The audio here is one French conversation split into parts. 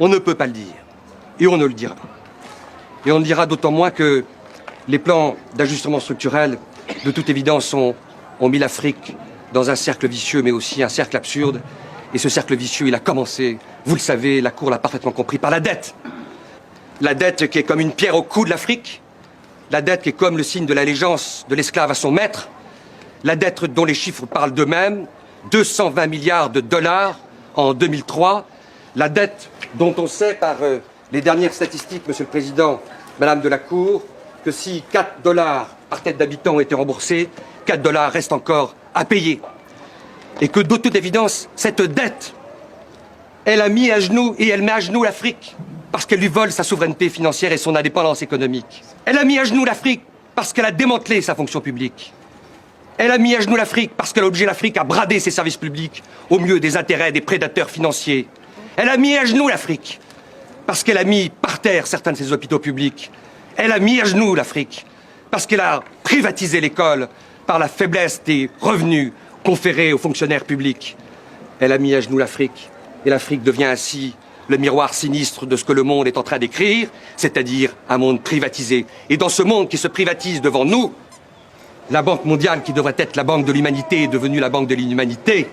On ne peut pas le dire. Et on ne le dira pas. Et on le dira d'autant moins que les plans d'ajustement structurel, de toute évidence, ont mis l'Afrique dans un cercle vicieux, mais aussi un cercle absurde. Et ce cercle vicieux, il a commencé, vous le savez, la Cour l'a parfaitement compris, par la dette. La dette qui est comme une pierre au cou de l'Afrique. La dette qui est comme le signe de l'allégeance de l'esclave à son maître. La dette dont les chiffres parlent d'eux-mêmes. 220 milliards de dollars en 2003. La dette dont on sait par les dernières statistiques, Monsieur le Président, Madame de la Cour, que si 4 dollars par tête d'habitant ont été remboursés, 4 dollars restent encore à payer. Et que de toute évidence, cette dette, elle a mis à genoux et elle met à genoux l'Afrique parce qu'elle lui vole sa souveraineté financière et son indépendance économique. Elle a mis à genoux l'Afrique parce qu'elle a démantelé sa fonction publique. Elle a mis à genoux l'Afrique parce qu'elle a obligé l'Afrique à brader ses services publics au mieux des intérêts des prédateurs financiers. Elle a mis à genoux l'Afrique parce qu'elle a mis par terre certains de ses hôpitaux publics. Elle a mis à genoux l'Afrique parce qu'elle a privatisé l'école par la faiblesse des revenus conférés aux fonctionnaires publics. Elle a mis à genoux l'Afrique et l'Afrique devient ainsi le miroir sinistre de ce que le monde est en train d'écrire, c'est-à-dire un monde privatisé. Et dans ce monde qui se privatise devant nous, la Banque mondiale, qui devrait être la banque de l'humanité, est devenue la banque de l'inhumanité.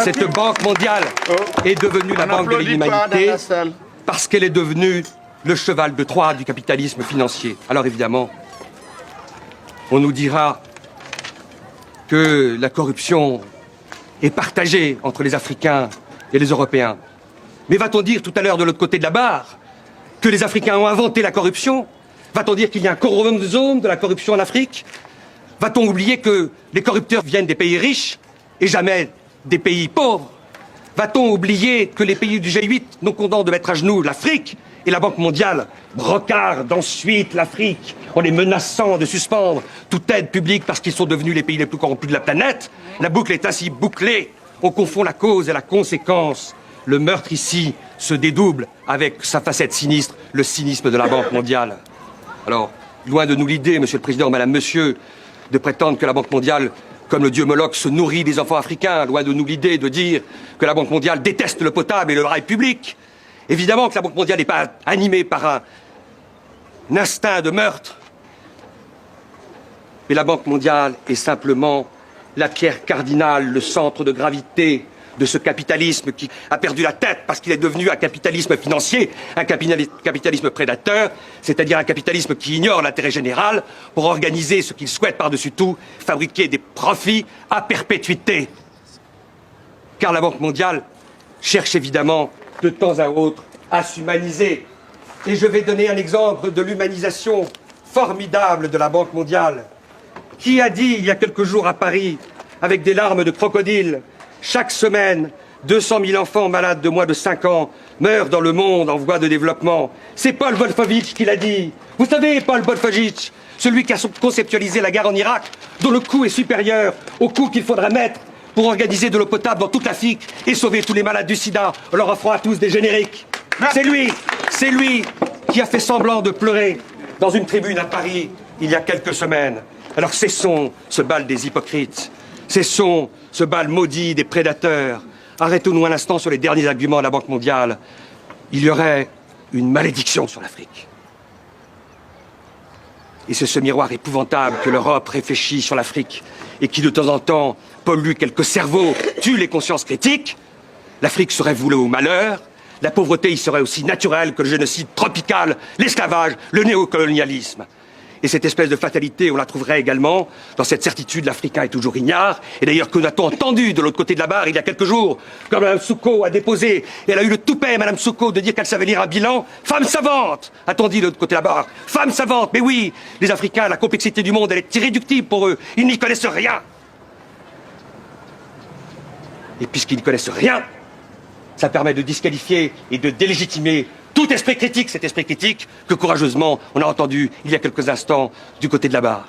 Cette Banque mondiale est devenue la banque de l'inhumanité parce qu'elle est devenue le cheval de Troie du capitalisme financier. Alors évidemment, on nous dira que la corruption est partagée entre les Africains et les Européens. Mais va-t-on dire tout à l'heure de l'autre côté de la barre que les Africains ont inventé la corruption? Va-t-on dire qu'il y a un chromosome de la corruption en Afrique? Va-t-on oublier que les corrupteurs viennent des pays riches et jamais des pays pauvres? Va-t-on oublier que les pays du G8 nous condamnent de mettre à genoux l'Afrique et la Banque mondiale brocarde ensuite l'Afrique en les menaçant de suspendre toute aide publique parce qu'ils sont devenus les pays les plus corrompus de la planète? La boucle est ainsi bouclée. On confond la cause et la conséquence. Le meurtre ici se dédouble avec sa facette sinistre, le cynisme de la Banque mondiale. Alors, loin de nous l'idée, Monsieur le Président, Madame, Monsieur, de prétendre que la Banque mondiale, comme le dieu Moloch, se nourrit des enfants africains, loin de nous l'idée de dire que la Banque mondiale déteste le potable et le rail public. Évidemment que la Banque mondiale n'est pas animée par un instinct de meurtre. Mais la Banque mondiale est simplement la pierre cardinale, le centre de gravité de ce capitalisme qui a perdu la tête parce qu'il est devenu un capitalisme financier, un capitalisme prédateur, c'est-à-dire un capitalisme qui ignore l'intérêt général pour organiser ce qu'il souhaite par-dessus tout, fabriquer des profits à perpétuité. Car la Banque mondiale cherche évidemment de temps à autre à s'humaniser. Et je vais donner un exemple de l'humanisation formidable de la Banque mondiale. Qui a dit il y a quelques jours à Paris, avec des larmes de crocodile, chaque semaine, 200 000 enfants malades de moins de 5 ans meurent dans le monde en voie de développement. C'est Paul Wolfowitz qui l'a dit. Vous savez, Paul Wolfowitz, celui qui a conceptualisé la guerre en Irak, dont le coût est supérieur au coût qu'il faudrait mettre pour organiser de l'eau potable dans toute l'Afrique et sauver tous les malades du sida en leur offrant à tous des génériques. C'est lui qui a fait semblant de pleurer dans une tribune à Paris il y a quelques semaines. Alors cessons ce bal des hypocrites. Cessons ce bal maudit des prédateurs. Arrêtons-nous un instant sur les derniers arguments de la Banque mondiale. Il y aurait une malédiction sur l'Afrique. Et c'est ce miroir épouvantable que l'Europe réfléchit sur l'Afrique et qui, de temps en temps, pollue quelques cerveaux, tue les consciences critiques. L'Afrique serait vouée au malheur. La pauvreté y serait aussi naturelle que le génocide tropical, l'esclavage, le néocolonialisme. Et cette espèce de fatalité, on la trouverait également dans cette certitude, l'Africain est toujours ignare. Et d'ailleurs, que n'a-t-on entendu de l'autre côté de la barre il y a quelques jours, quand Mme Souko a déposé, et elle a eu le toupet, Mme Souko, de dire qu'elle savait lire un bilan. Femme savante, a-t-on dit de l'autre côté de la barre. Femme savante, mais oui, les Africains, la complexité du monde, elle est irréductible pour eux. Ils n'y connaissent rien. Et puisqu'ils n'y connaissent rien, ça permet de disqualifier et de délégitimer tout esprit critique, cet esprit critique que courageusement on a entendu il y a quelques instants du côté de la barre.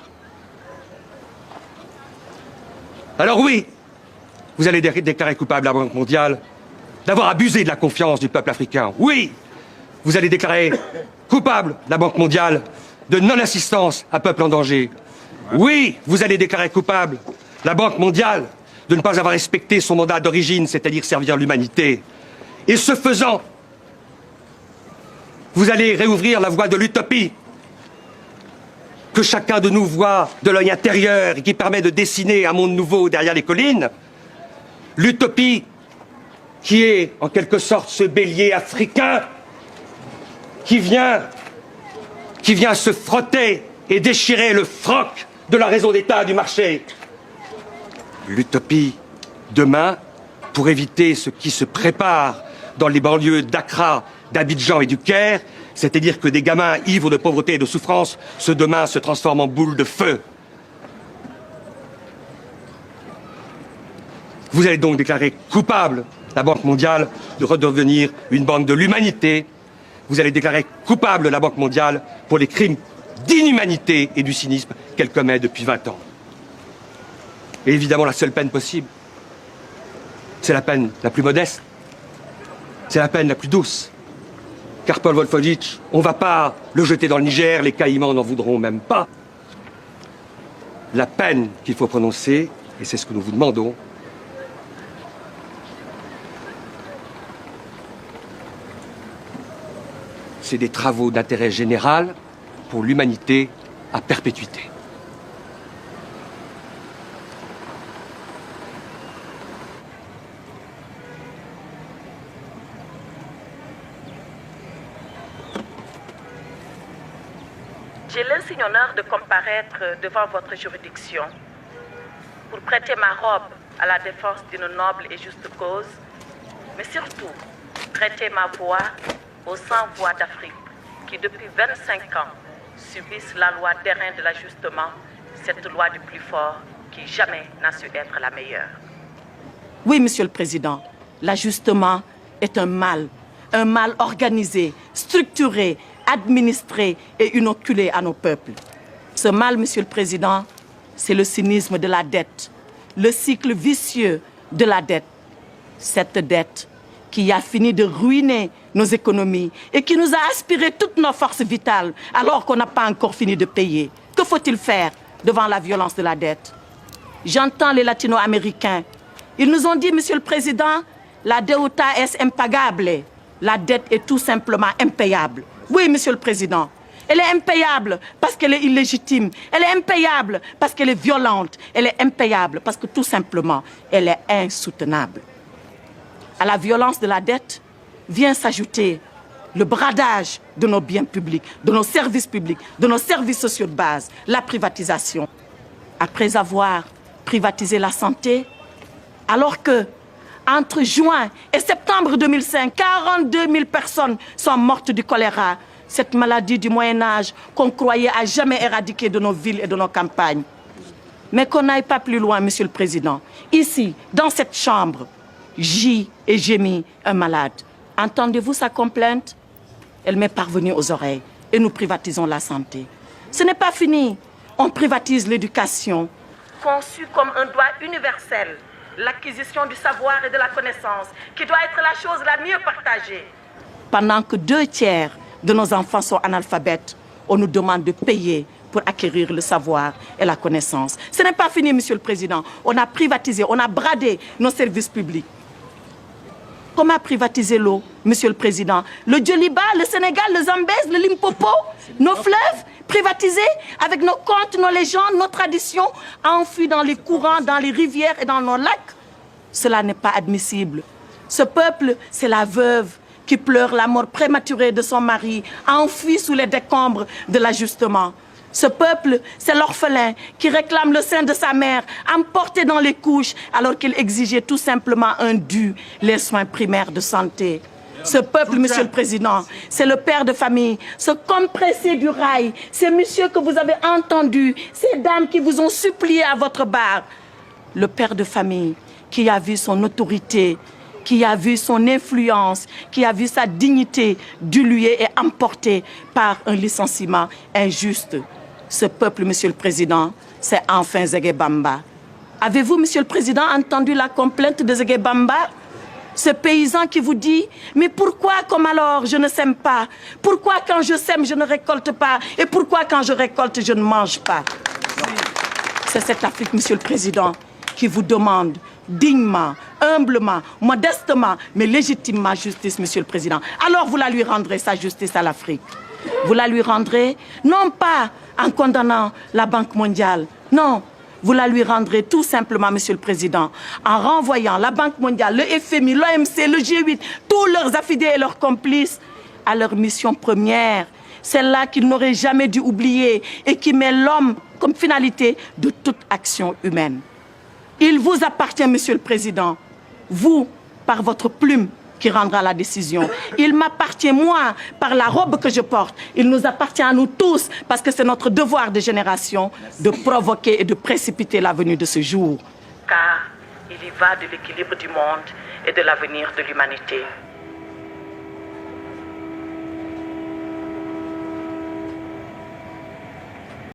Alors oui, vous allez déclarer coupable la Banque mondiale d'avoir abusé de la confiance du peuple africain. Oui, vous allez déclarer coupable la Banque mondiale de non-assistance à peuple en danger. Oui, vous allez déclarer coupable la Banque mondiale de ne pas avoir respecté son mandat d'origine, c'est-à-dire servir l'humanité. Et ce faisant, Vous allez réouvrir la voie de l'utopie que chacun de nous voit de l'œil intérieur et qui permet de dessiner un monde nouveau derrière les collines. L'utopie qui est en quelque sorte ce bélier africain qui vient se frotter et déchirer le froc de la raison d'État du marché. L'utopie demain pour éviter ce qui se prépare dans les banlieues d'Accra, d'Abidjan et du Caire, c'est-à-dire que des gamins ivres de pauvreté et de souffrance, ce demain se transforment en boules de feu. Vous allez donc déclarer coupable la Banque mondiale de redevenir une banque de l'humanité. Vous allez déclarer coupable la Banque mondiale pour les crimes d'inhumanité et du cynisme qu'elle commet depuis 20 ans. Et évidemment, la seule peine possible, c'est la peine la plus modeste, c'est la peine la plus douce. Car Paul Wolfowitz, on ne va pas le jeter dans le Niger, les Caïmans n'en voudront même pas. La peine qu'il faut prononcer, et c'est ce que nous vous demandons, c'est des travaux d'intérêt général pour l'humanité à perpétuité. J'ai l'insigne honneur de comparaître devant votre juridiction pour prêter ma robe à la défense d'une noble et juste cause, mais surtout prêter ma voix aux 100 voix d'Afrique qui, depuis 25 ans, subissent la loi d'airain de l'ajustement, cette loi du plus fort qui jamais n'a su être la meilleure. Oui, Monsieur le Président, l'ajustement est un mal organisé, structuré, administré et inoculé à nos peuples. Ce mal, Monsieur le Président, c'est le cynisme de la dette, le cycle vicieux de la dette. Cette dette qui a fini de ruiner nos économies et qui nous a aspiré toutes nos forces vitales alors qu'on n'a pas encore fini de payer. Que faut-il faire devant la violence de la dette? J'entends les latino-américains. Ils nous ont dit, Monsieur le Président, la deuda es impagable. La dette est tout simplement impayable. Oui, Monsieur le Président, elle est impayable parce qu'elle est illégitime. Elle est impayable parce qu'elle est violente. Elle est impayable parce que tout simplement, elle est insoutenable. À la violence de la dette vient s'ajouter le bradage de nos biens publics, de nos services publics, de nos services sociaux de base, la privatisation. Après avoir privatisé la santé, alors que entre juin et septembre 2005, 42 000 personnes sont mortes du choléra, cette maladie du Moyen-Âge qu'on croyait à jamais éradiquer de nos villes et de nos campagnes. Mais qu'on n'aille pas plus loin, Monsieur le Président. Ici, dans cette chambre, gît et gémit un malade. Entendez-vous sa complainte? Elle m'est parvenue aux oreilles et nous privatisons la santé. Ce n'est pas fini. On privatise l'éducation. Conçue comme un droit universel, l'acquisition du savoir et de la connaissance, qui doit être la chose la mieux partagée. Pendant que 2/3 de nos enfants sont analphabètes, on nous demande de payer pour acquérir le savoir et la connaissance. Ce n'est pas fini, Monsieur le Président. On a privatisé, on a bradé nos services publics. Comment privatiser l'eau, Monsieur le Président? Le Djoliba, le Sénégal, le Zambèze, le Limpopo, nos fleuves privatisés avec nos contes, nos légendes, nos traditions, enfouis dans les courants, dans les rivières et dans nos lacs. Cela n'est pas admissible. Ce peuple, c'est la veuve qui pleure la mort prématurée de son mari, enfoui sous les décombres de l'ajustement. Ce peuple, c'est l'orphelin qui réclame le sein de sa mère, emporté dans les couches, alors qu'il exigeait tout simplement un dû, les soins primaires de santé. Ce peuple, Monsieur le Président, c'est le père de famille, ce compressé du rail, ces messieurs que vous avez entendus, ces dames qui vous ont supplié à votre barre. Le père de famille qui a vu son autorité, qui a vu son influence, qui a vu sa dignité diluée et emportée par un licenciement injuste. Ce peuple, Monsieur le Président, c'est enfin Zégué Bamba. Avez-vous, Monsieur le Président, entendu la complainte de Zégué Bamba? Ce paysan qui vous dit « Mais pourquoi, comme alors, je ne sème pas? Pourquoi, quand je sème, je ne récolte pas? Et pourquoi, quand je récolte, je ne mange pas ?» C'est cette Afrique, Monsieur le Président, qui vous demande dignement, humblement, modestement, mais légitimement justice, Monsieur le Président. Alors vous la lui rendrez, sa justice à l'Afrique. Vous la lui rendrez, non pas en condamnant la Banque mondiale, non. Vous la lui rendrez tout simplement, Monsieur le Président, en renvoyant la Banque mondiale, le FMI, l'OMC, le G8, tous leurs affidés et leurs complices à leur mission première, celle-là qu'ils n'auraient jamais dû oublier et qui met l'homme comme finalité de toute action humaine. Il vous appartient, Monsieur le Président, vous, par votre plume, qui rendra la décision. Il m'appartient, moi, par la robe que je porte. Il nous appartient à nous tous, parce que c'est notre devoir de génération de provoquer et de précipiter la venue de ce jour. Car il y va de l'équilibre du monde et de l'avenir de l'humanité.